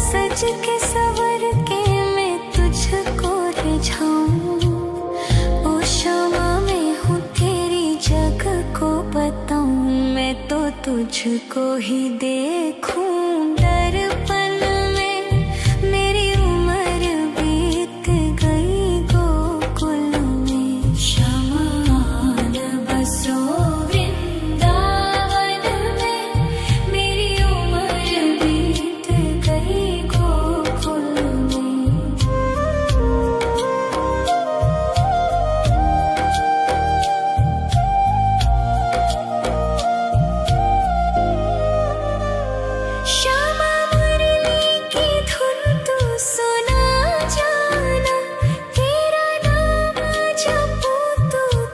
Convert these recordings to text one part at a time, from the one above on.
सज के सवर के मैं तुझको रिझाऊं। ओ शमा में हूँ तेरी जग को बताऊं। मैं तो तुझको ही देखूं दर्पण में। मेरी उम्र बीत गई गोकुल में। शमान बसो वृंदावन में। मेरी उम्र बीत गई गोकुल में। श्यामा मुरली की धुन तू सुना जाना। तेरा नाम जपूं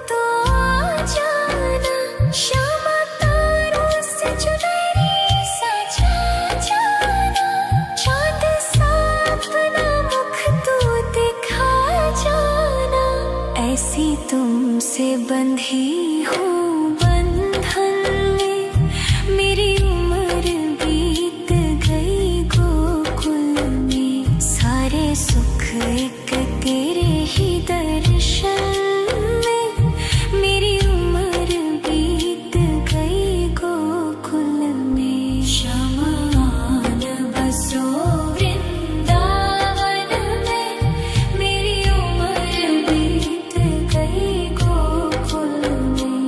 तो आ जाना। श्यामा तारों से चुनरी सजा जाना। चाँद सा अपना मुख तू दिखा जाना। ऐसी तुमसे बंधी हूँ बंधन में। मेरी उम्र बीत गई गोकुल में। सारे सुख एक तेरे ही दर्शन में। मेरी उम्र बीत गई गोकुल में। शमान बसो वृंदावन में। मेरी उम्र बीत गई गोकुल में।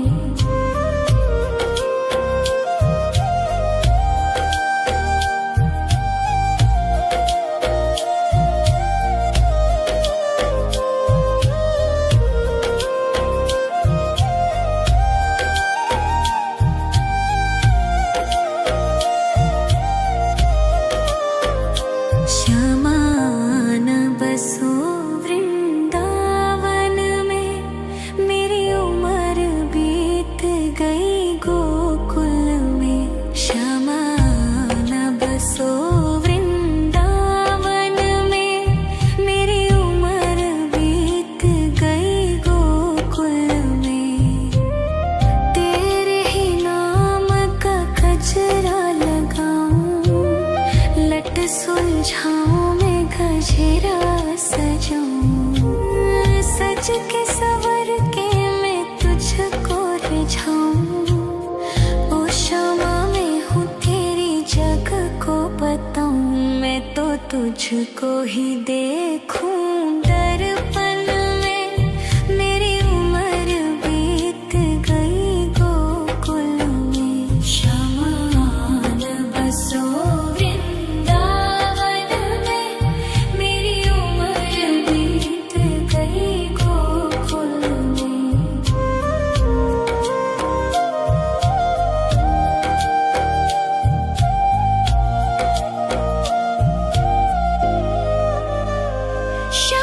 श्यामान बसो वृंदावन में। मेरी उम्र बीत गई गोकुल में। श्यामान बसो वृंदावन में। मेरी उम्र बीत गई गोकुल में। तेरे ही नाम का गजरा लगाऊं। लट सुलझाऊं मैं गजरा सजाऊं। सज के सवर के मैं तुझको रिझाऊं। ओ शमा में हूँ तेरी जग को बताऊं। मैं तो तुझको ही देखूं दर्पण में। मेरी उम्र बीत गई गोकुल में। शमान बसो वृंदावन में। मेरी उम्र बीत गई गोकुल में। श्यामा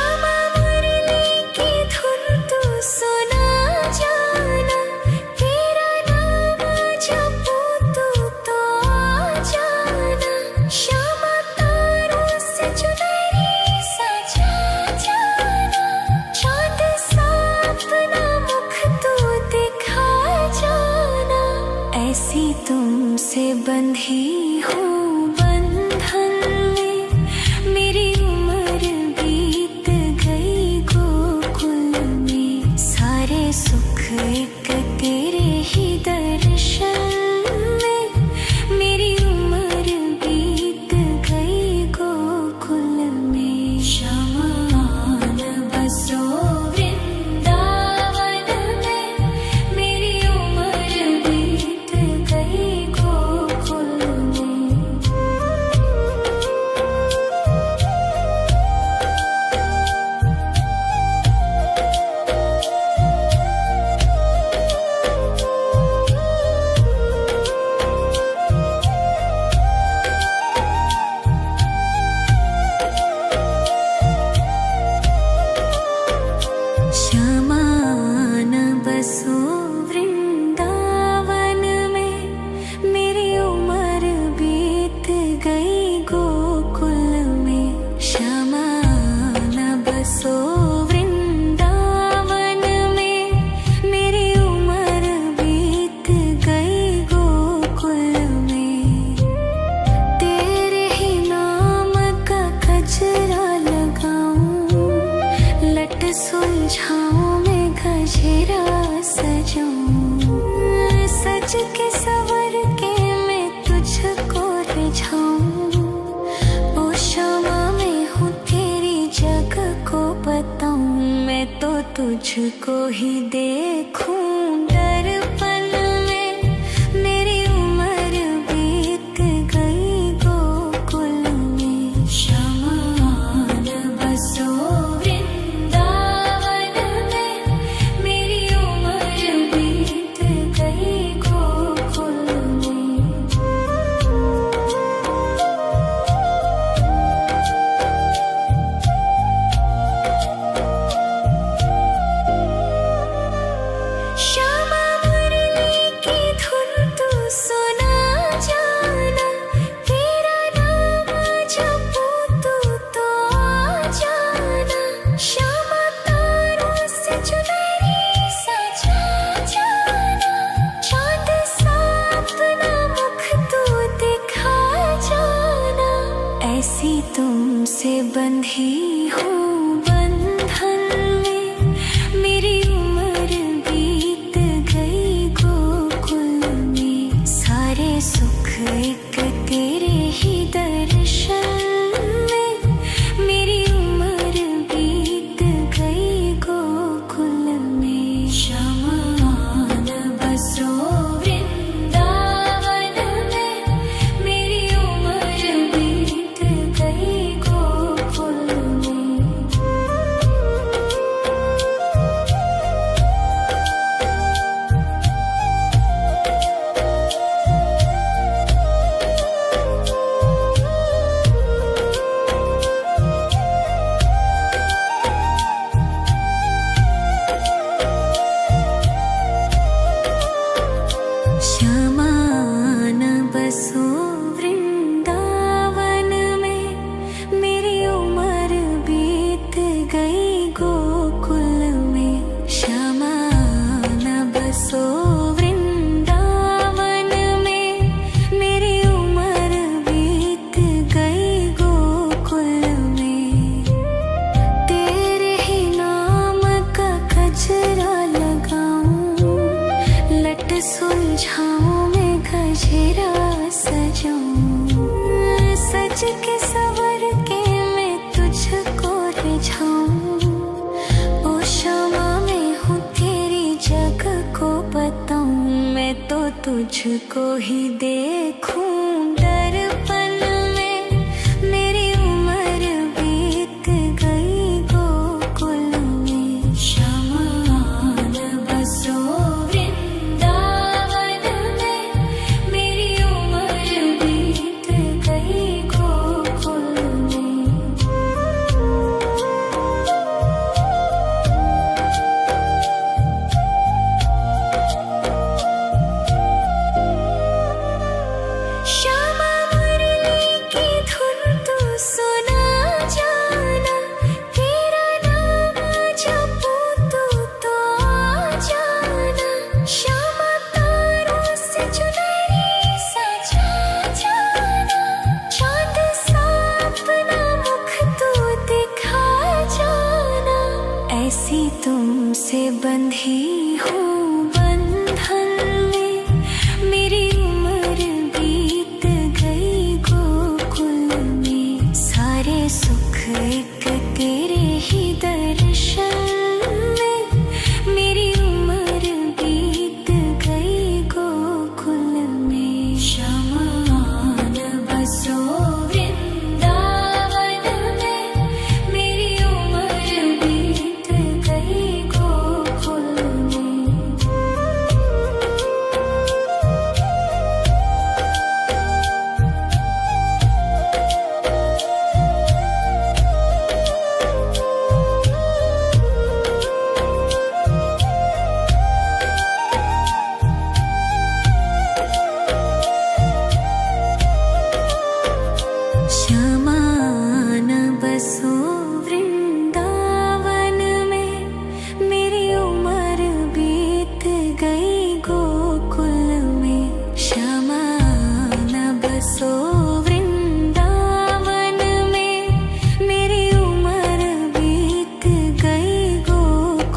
सुलझाऊं मैं गजरा सजाऊं, सज के सवर के मैं तुझको रिझाऊं। ओ शमा मैं हूँ तेरी जग को बताऊं, मैं तो तुझको ही देखूं दर्पण में। मेरी उम्र बीत गई गोकुल में, शमान बसो वृंदावन में। मेरी उम्र बीत गई गोकुल में। श्यामा मुरली की धुन तू सुना जाना, तेरा नाम जपूं तू तो आ जाना। श्यामा तारों से चुनरी सजा जाना, चाँद सा अपना मुख तू दिखा जाना। ऐसी तुमसे बंधी हूँ बंधन में, मेरी उम्र बीत गई गोकुल में। सारे सुख एक तेरे ही दर्शन में, मेरी उम्र बीत गई गोकुल में। शमान बसो वृंदावन में, मेरी उम्र बीत गई गोकुल में। शमान बसो वृंदावन में, मेरी उम्र बीत गई गोकुल में। शमान बसो वृंदावन में, मेरी उम्र बीत गई गोकुल में। तेरे ही नाम का गजरा लगाऊं, लट सुलझाऊं मैं गजरा सजाऊं। सज के सवर के मैं तुझको रिझाऊं। ओ शमा मैं हूँ तेरी जग को बताऊं, मैं तो तुझको ही देखूं दर्पण में। मेरी उम्र बीत गई गोकुल में। शमान बसो वृंदावन में, मेरी उम्र बीत गई गोकुल में। श्यामा मुरली की धुन तू सुना जाना, तेरा नाम जपूं तू तो आ जाना। श्यामा तारों से चुनरी सजा जाना, चाँद सा अपना मुख तू दिखा जाना। ऐसी तुमसे बंधी हूँ बंधन में, मेरी उम्र बीत गई गोकुल में। सारे सुख एक तेरे ही दर्शन में, मेरी उम्र बीत गई गोकुल में। शमान बसो वृंदावन में, मेरी उम्र बीत गई गोकुल में। शमान बसो वृंदावन में, मेरी उम्र बीत गई गोकुल में। शमान बसो वृंदावन में, मेरी उम्र बीत गई गोकुल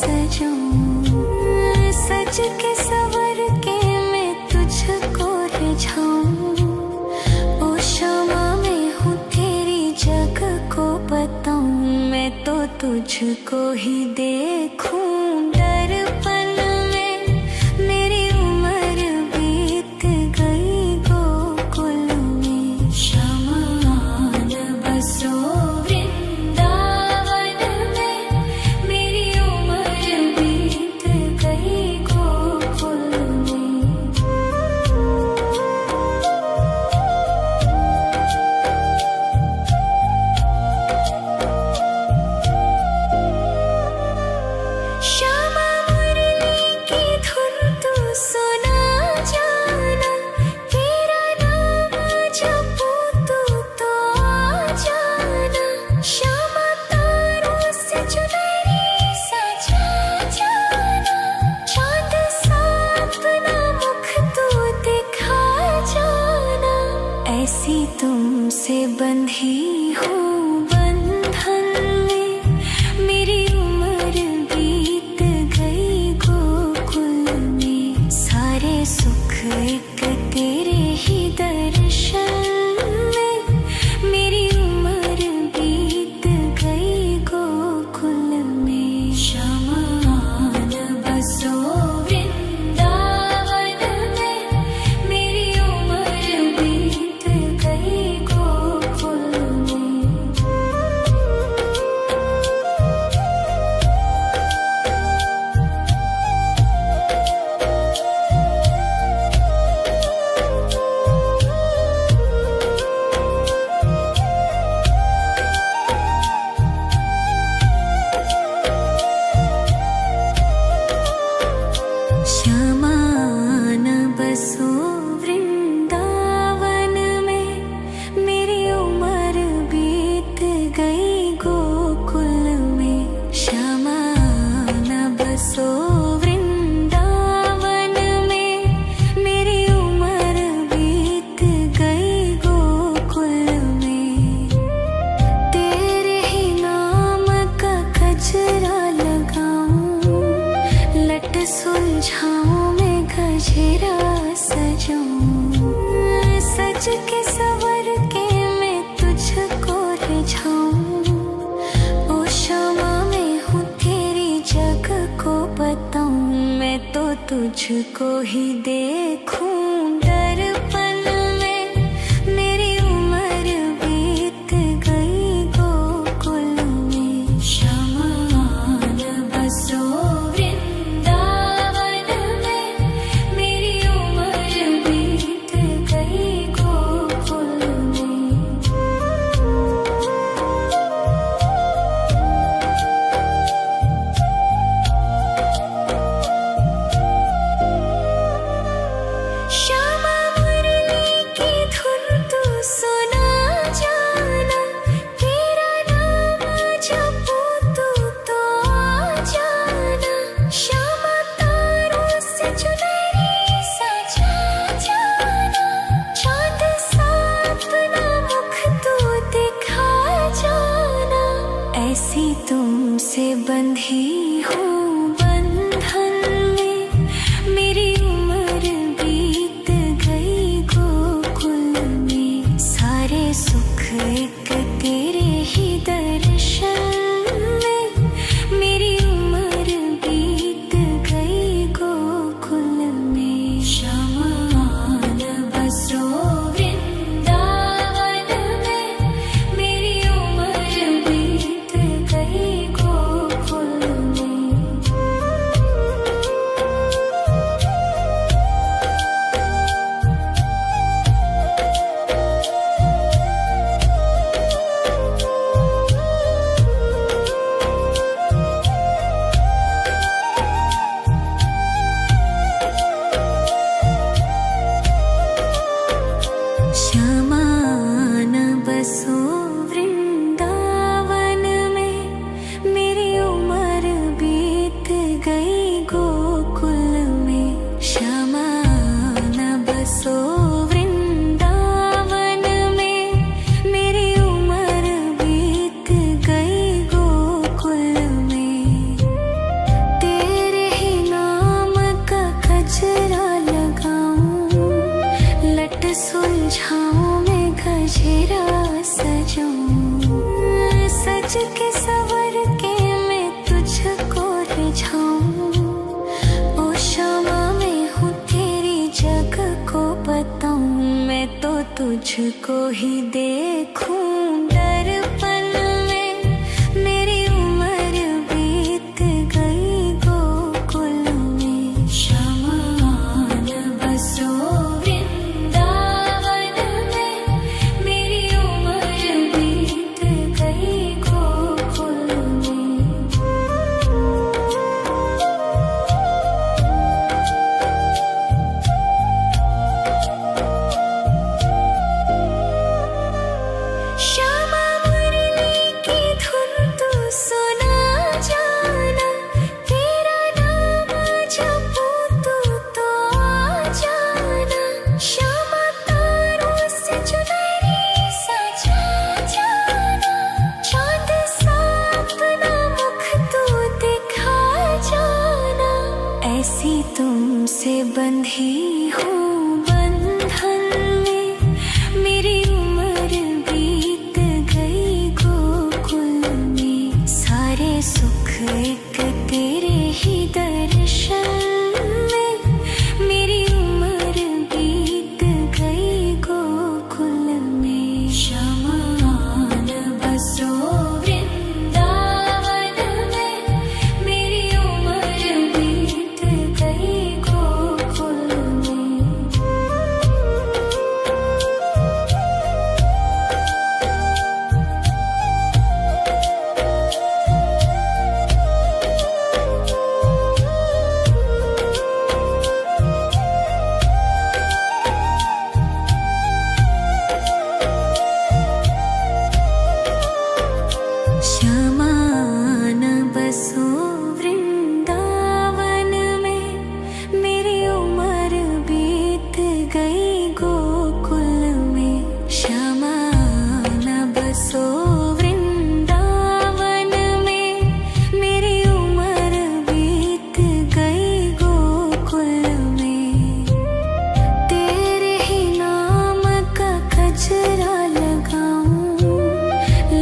सजाऊं, सज के सवर के मैं तुझको रिझाऊं। ओ क्षमा मैं हूँ तेरी जग को बताऊं, मैं तो तुझको ही देखूं दर्पण में। मेरी उम्र बीत गई गोकुल में, शमान बसो वृंदावन में। मेरी उम्र बीत गई गोकुल में। श्यामा मुरली की धुन तू सुना जाना, तेरा नाम जपूं तू तो आ जाना। श्यामा तारों से चुनरी सजा जाना, चांद सा अपना मुख तू दिखा जाना। ऐसी तुमसे बंधी हूँ बंधन में, मेरी उम्र बीत गई गोकुल में। सारे सुख एक तेरे ही दर्शन में, मेरी उम्र बीत गई गोकुल में। शमान बसो वृंदावन में, मेरी उम्र बीत गई गोकुल में। श्यामान बसो वृंदावन में, मेरी उम्र बीत गई गोकुल में। श्यामान बसो वृंदावन में, मेरी उम्र बीत गई गोकुल में। तेरे ही नाम का गजरा लगाऊं, लट सुलझाऊं मैं गजरा सजाऊं। सज के सवर के मैं तुझको रिझाऊं। ओ क्षमा मैं हूँ तेरी जग को बताऊं, मैं तो तुझको ही देखूं दर्पण में। मेरी उम्र बीत गई गोकुल में। शमान बसो वृंदावन में, मेरी उम्र बीत गई गोकुल में। सुलझाऊं मैं गजरा सजाऊं, सज के सवर के मैं तुझको रिझाऊं। ओ शामा मैं हूँ तेरी जग को बताऊं, मैं तो तुझको ही देखूं दर्पण में। मेरी उम्र बीत गई गोकुल में, शमान बसो वृंदावन में। मेरी उम्र बीत गई गोकुल में। श्यामा मुरली की धुन तू सुना जाना, तेरा नाम जपूं तू तो आ जाना। श्यामा तारों से चुनरी सजा जाना, चांद सा अपना मुख तू दिखा जाना। ऐसी तुमसे बंधी हूँ बंधन में, मेरी उम्र बीत गई गोकुल में। सारे सुख एक तेरे ही दर्शन में, मेरी उम्र बीत गई गोकुल में। शमान बसो वृंदावन में, मेरी उम्र बीत गई गोकुल में। श्यामान बसो वृंदावन में, मेरी उम्र बीत गई गोकुल में। श्यामान बसो वृंदावन में, मेरी उम्र बीत गई गोकुल में। तेरे ही नाम का गजरा लगाऊं,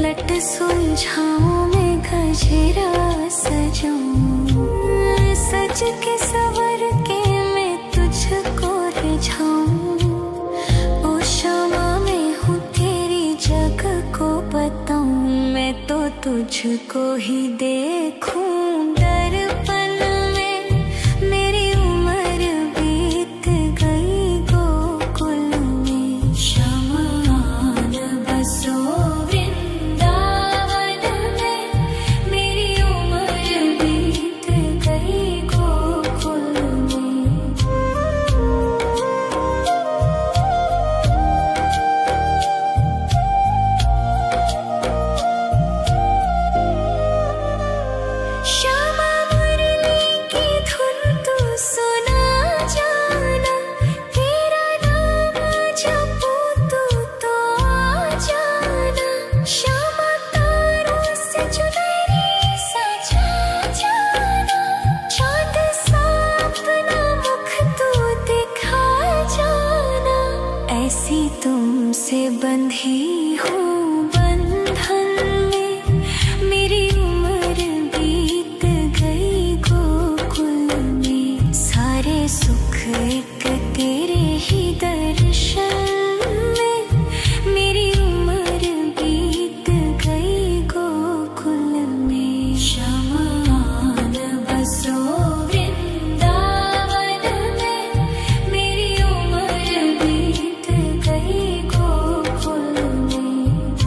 लट सुलझाऊं मैं गजरा सजाऊं, सज के सवर के मैं तुझको रिझाऊं। ओ शामा मैं हूँ तेरी जग को बताऊं, मैं तो तुझको ही देखूं दर्पण में। मेरी उम्र बीत गई गोकुल में, शमान बसो वृंदावन में। मेरी उम्र बीत गई गोकुल में। श्यामा मुरली की धुन तू सुना जाना, तेरा नाम जपूं तू तो आ जाना। श्यामा तारों से चुनरी सजा जाना, चांद सा अपना मुख तू दिखा जाना। ऐसी तुमसे बंधी हूँ बंधन में, मेरी उम्र बीत गई गोकुल में। सारे सुख एक तेरे ही दर्शन में, मेरी उम्र बीत गई गोकुल में। शमान बसो वृंदावन में, मेरी उम्र बीत गई गोकुल में।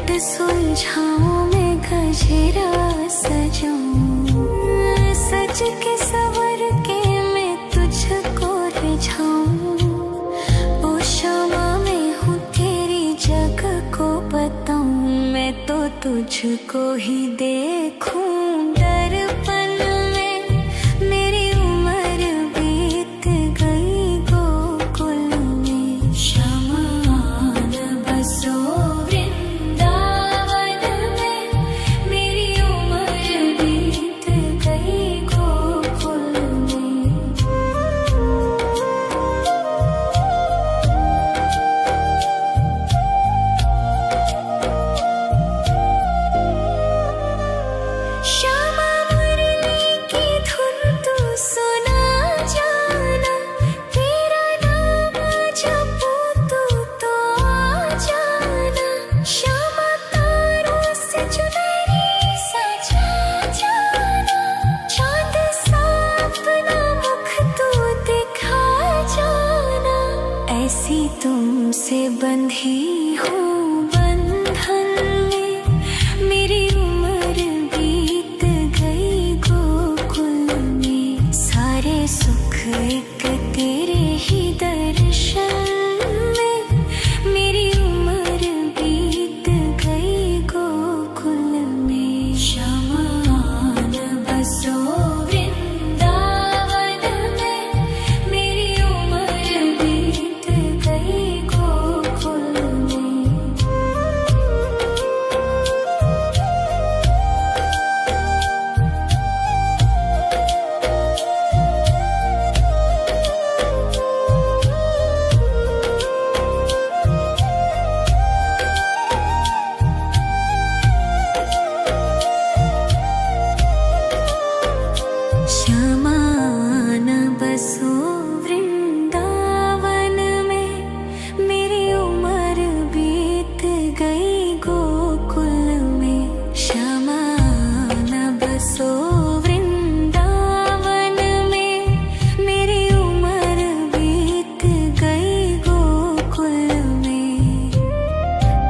लट सुलझाऊं मैं गजरा सजाऊं, सज के सवर के मैं तुझको रिझाऊं। ओ शमा मैं हूँ तेरी जग को बताऊं, मैं तो तुझको ही देखूं। दर्पण में मेरी उम्र बीत गई गोकुल में, शमान बसो वृंदावन में, मेरी उम्र बीत गई गोकुल में। श्यामा मुरली की धुन तू सुना जाना, तेरा नाम जपूं तो आ जाना। श्यामा तारों से चुनरी सजा जाना, चांद सा अपना मुख तू दिखा जाना। ऐसी तुमसे बंधी हूँ बंधन में, मेरी उम्र बीत गई गोकुल में। सारे सुख एक तेरे ही दर्शन में, मेरी उम्र बीत गई गोकुल में। शमान बसो वृंदावन में, मेरी उम्र बीत गई गोकुल में। शमान बसो वृंदावन में, मेरी उम्र बीत गई गोकुल में। शमान बसो वृंदावन में, मेरी उम्र बीत गई गोकुल में।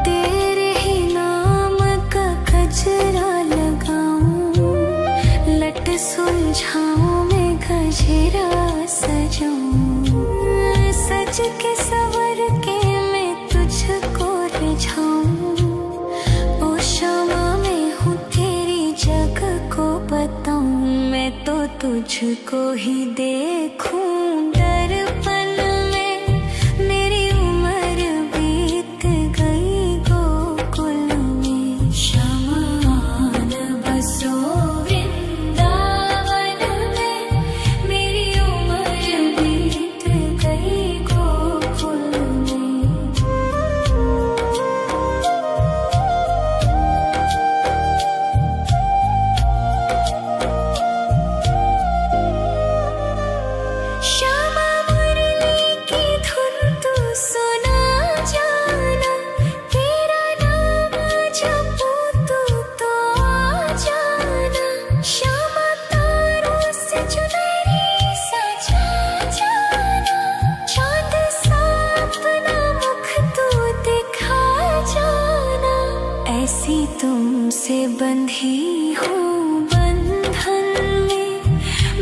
तेरे ही नाम का गजरा लगाऊं, लट सुलझाऊं मैं गजरा सजाऊं, सज के सवर के मैं तुझको रिझाऊं। ओ शमा मैं हूँ तेरी जग को बताऊं, मैं तो तुझको ही देखूं। दर्पण में मेरी उम्र बीत गई गोकुल में। शमान बसो वृंदावन में, मेरी उम्र बीत गई गोकुल में। श्यामा मुरली की धुन तू सुना जाना, तेरा नाम जपूं तो आ जाना। श्यामा तारों से चुनरी सजा जाना, चांद सा अपना मुख तू दिखा जाना। ऐसी तुमसे बंधी हूँ बंधन में,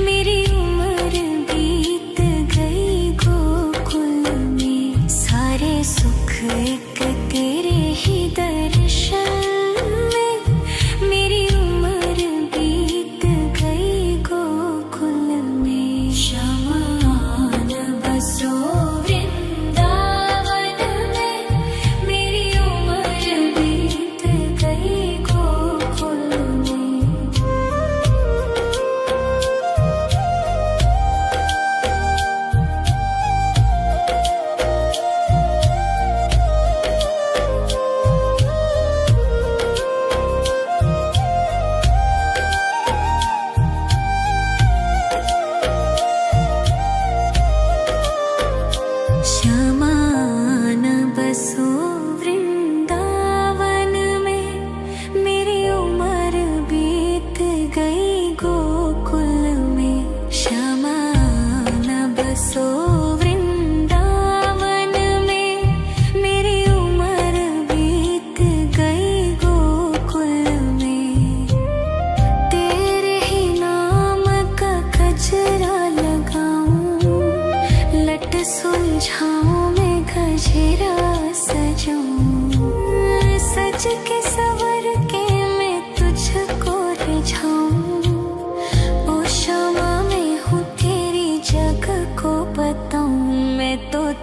मेरी उम्र बीत गई गोकुल में। सारे सुख एक तेरे ही दर्शन में, मेरी उम्र बीत गई गोकुल में। शमान बसो वृंदावन में, मेरी उम्र बीत गई गोकुल में।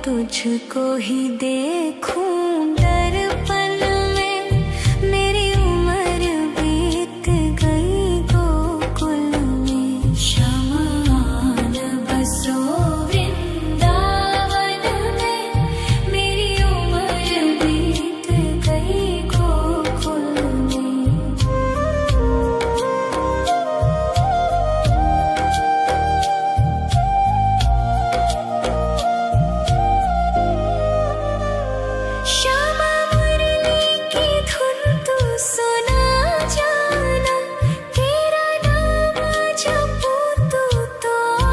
तुझको ही देखूं दर्पण में, मेरी उम्र बीत गई गोकुल में। शमान बसो वृंदावन में, मेरी उम्र बीत गई गोकुल में। श्यामा मुरली की धुन तू सुना जाना, तेरा नाम जपूं तो आ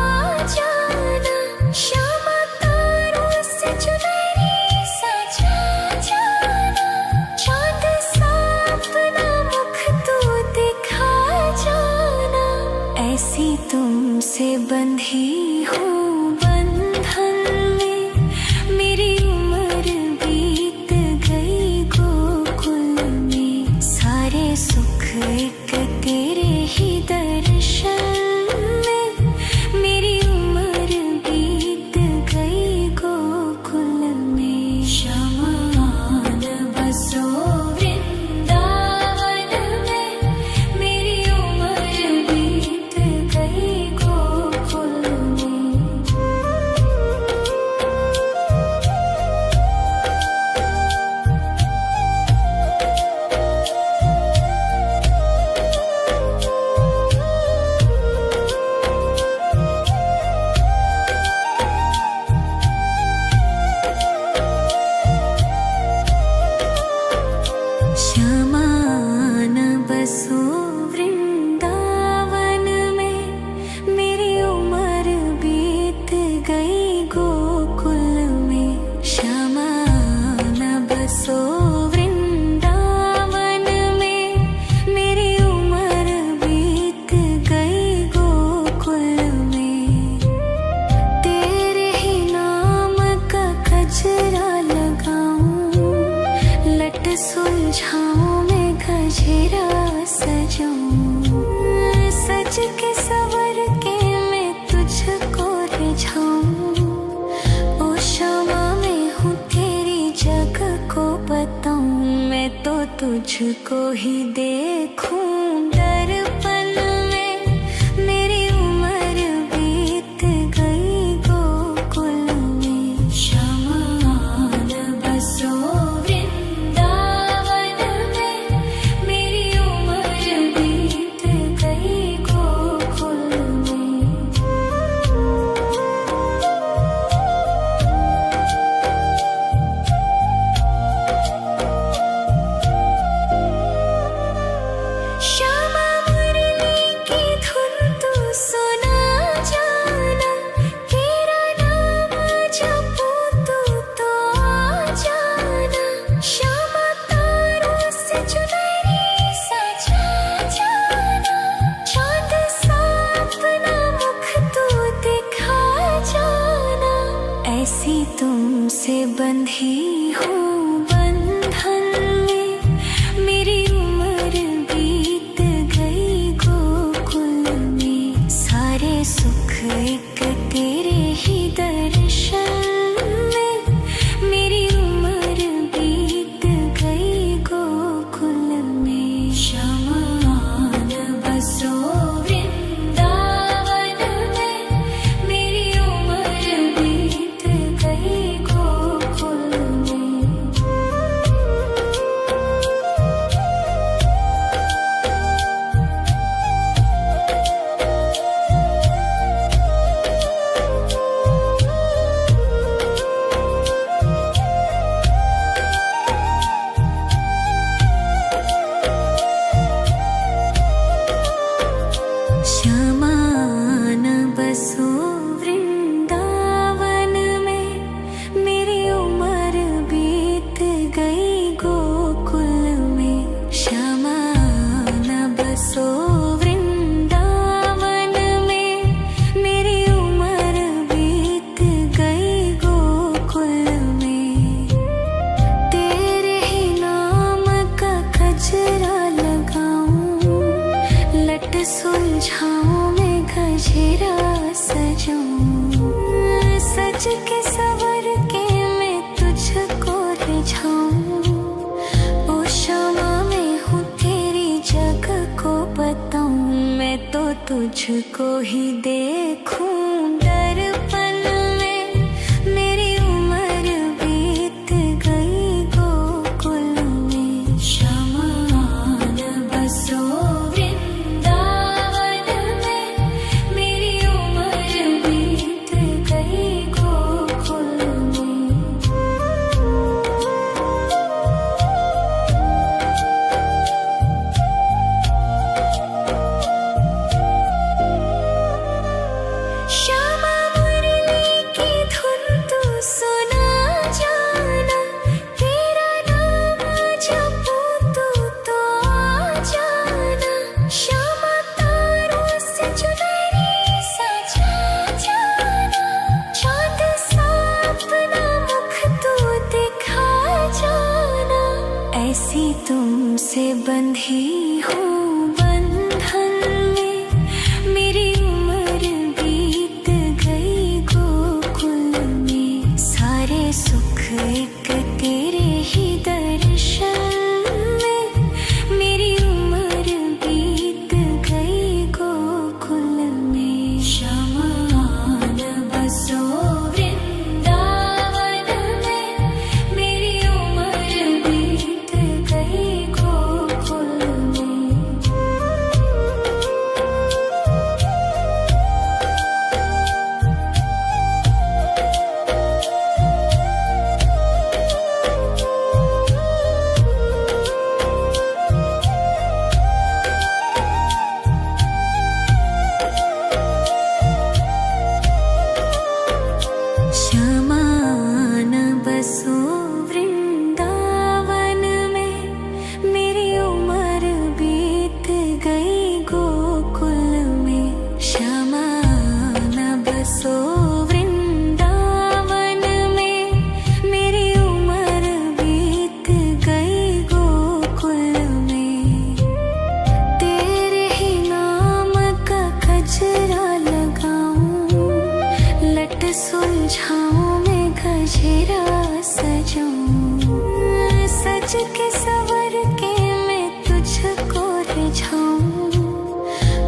जाना। श्यामा तारों से चुनरी सजा जाना, चांद सा अपना मुख तू दिखा जाना। ऐसी तुमसे बंधी हूँ बंधन में, मेरी उम्र बीत गई गोकुल में। सारे सुख एक तेरे ही दर्शन में, मेरी उम्र बीत गई गोकुल में। शमान बसो वृंदावन में, मेरी उम्र बीत गई गोकुल में। श्यामान बसो वृंदावन में, मेरी उम्र बीत गई गोकुल में। श्यामान बसो वृंदावन में, मेरी उम्र बीत गई गोकुल में। तेरे ही नाम का गजरा लगाऊं, लट सुलझाऊं मैं गजरा सजाऊं। सज के सवर के मैं तुझको रिझाऊं, ओ श्यामा मैं हूँ तेरी जग को बताऊं। मैं तो तुझको ही देखूं दर्पण में, मेरी उम्र बीत गई गोकुल में। शमान बसो वृंदावन में, मेरी उम्र बीत गई गोकुल में। श्यामा मुरली की धुन तू सुना जाना, तेरा नाम जपूं तो आ जाना। श्यामा तारों से चुनरी सजा जाना, चांद सा अपना मुख तू दिखा जाना। ऐसी तुमसे बंधी हूँ बंधन में, मेरी उम्र बीत गई गोकुल में। सारे सुख एक तेरे ही दर्शन में, मेरी उम्र बीत गई गोकुल में। शमान बसो वृंदावन में, मेरी उम्र बीत गई गोकुल में। श्यामान बसो वृंदावन में, मेरी उम्र बीत गई गोकुल में। श्यामान बसो वृंदावन में, मेरी उम्र बीत गई गोकुल में। तेरे ही नाम का गजरा लगाऊं, लट सुलझाऊं मैं गजरा सजाऊं। सज के सवर के तुझको ही देखूं दर्पण में। मेरी उम्र बीत गई गोकुल में, शमान बसो वृंदावन में। मेरी उम्र बीत गई गोकुल में। श्यामा मुरली की धुन तू सुना जाना, तेरा नाम जपूं तू तो आ जाना। श्यामा तारों से चुनरी सजा जाना, चांद सा अपना मुख तू दिखा जाना। ऐसी तुमसे बंधी हूँ बंधन में, मेरी उम्र बीत गई गोकुल में। सारे सुख एक तेरे ही दर्शन में, मेरी उम्र बीत गई गोकुल में। शमान बसो वृंदावन में, मेरी उम्र बीत गई गोकुल में। शमान बसो वृंदावन में, मेरी उम्र बीत गई गोकुल में। शमान बसो वृंदावन में, मेरी उम्र बीत गई गोकुल में। तेरे ही नाम का गजरा लगाऊं, लट सुलझाऊं मैं गजरा सजाऊं। सज के सवर के मैं तुझको रिझाऊं।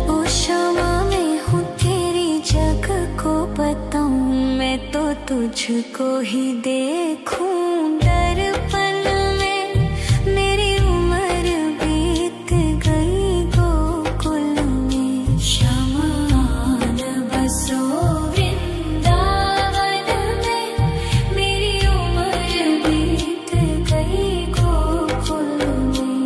ओ क्षमा मैं हूँ तेरी जग को बताऊं, मैं तो तुझको ही देखूं दर्पण में। मेरी उम्र बीत गई गोकुल में। शमान बसो वृंदावन में, मेरी उम्र बीत गई गोकुल में।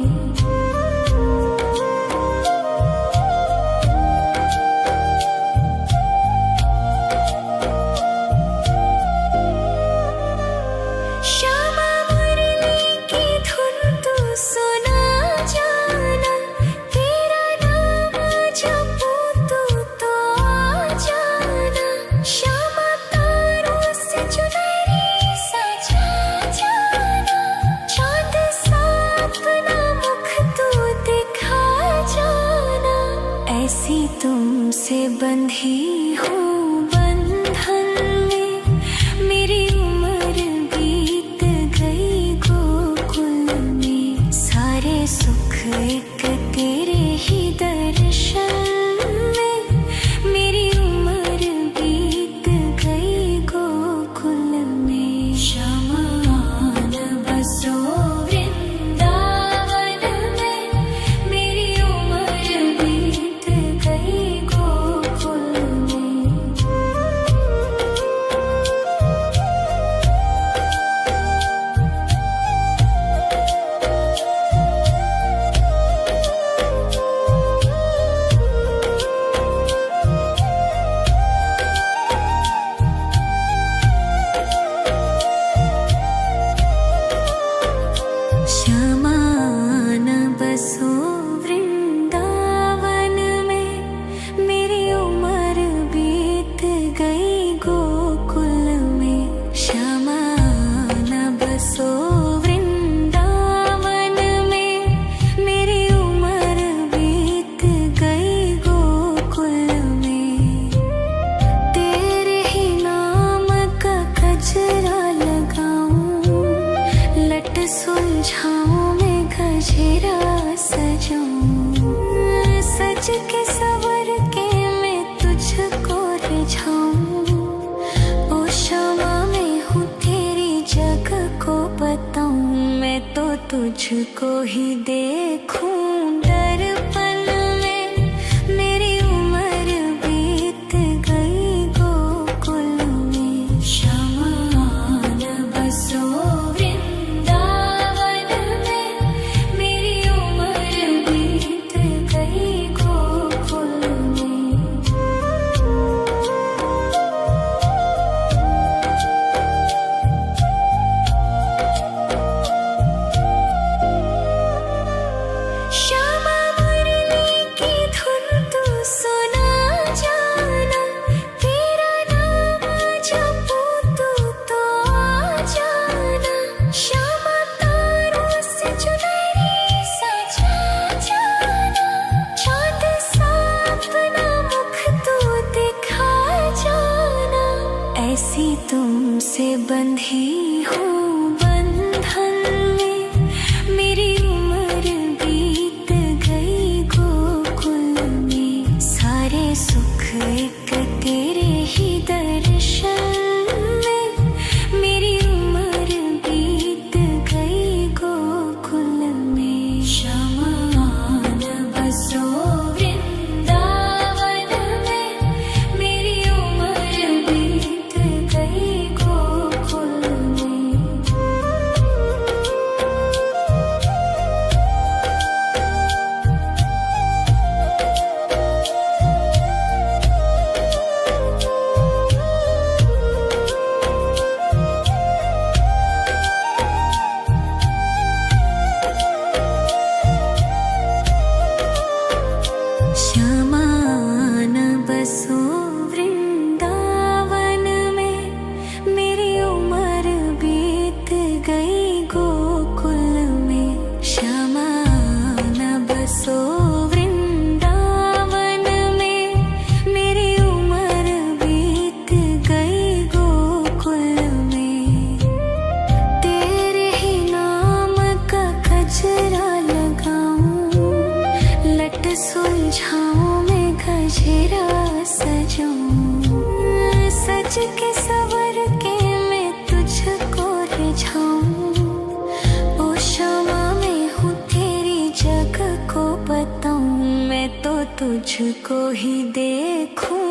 श्यामा मुरली की धुन तू सुना जाना, तेरा नाम जपूं तू तो आ जाना। श्यामा तारों से चुनरी सजा जाना, चांद सा अपना मुख तू दिखा जाना। ऐसी तुमसे बंधी हूँ बंधन में, मेरी उम्र बीत गई गोकुल में। सारे सुख एक तेरे ही दर्शन में, मेरी उम्र बीत गई गोकुल में। शमान बसो वृंदावन में, मेरी उम्र बीत गई गोकुल में। शमान बसो वृंदावन में, मेरी उम्र बीत गई गोकुल में। शमान बसो वृंदावन में, मेरी उम्र बीत गई गोकुल में। तेरे ही नाम का गजरा लगाऊं, लट सुलझाऊं मैं गजरा सजाऊं। सज के सवर के तुझको ही देखूं दर्पण में, मेरी उम्र बीत गई गोकुल में। श्यामा न बसो वृंदावन में, मेरी उम्र बीत गई गोकुल में। श्यामा मुरली की धुन तू सुना जाना, तेरा नाम जपूं तू तो आ जाना। श्यामा तारों से चुनरी सजा जाना, चाँद सा अपना मुख तू दिखा जाना। ऐसी तुमसे बंधी हूँ बंधन में, मेरी उम्र बीत गई गोकुल में। सारे सुख एक तेरे ही दर्शन में, मेरी उम्र बीत गई गोकुल में। श्यामा न बसो वृंदावन में, मेरी उम्र बीत गई गोकुल में। श्यामा न बसो वृंदावन में, मेरी उम्र बीत गई गोकुल में। श्यामा न बसो वृंदावन में, मेरी उम्र बीत गई गोकुल में। तेरे ही नाम का गजरा लगाऊं, लट सुलझाऊं मैं गजरा सजाऊं। सज के सवर के मैं तुझको रिझाऊं। ओ श्यामा मैं हूँ तेरी जग को बताऊं, मैं तो तुझको ही देखूं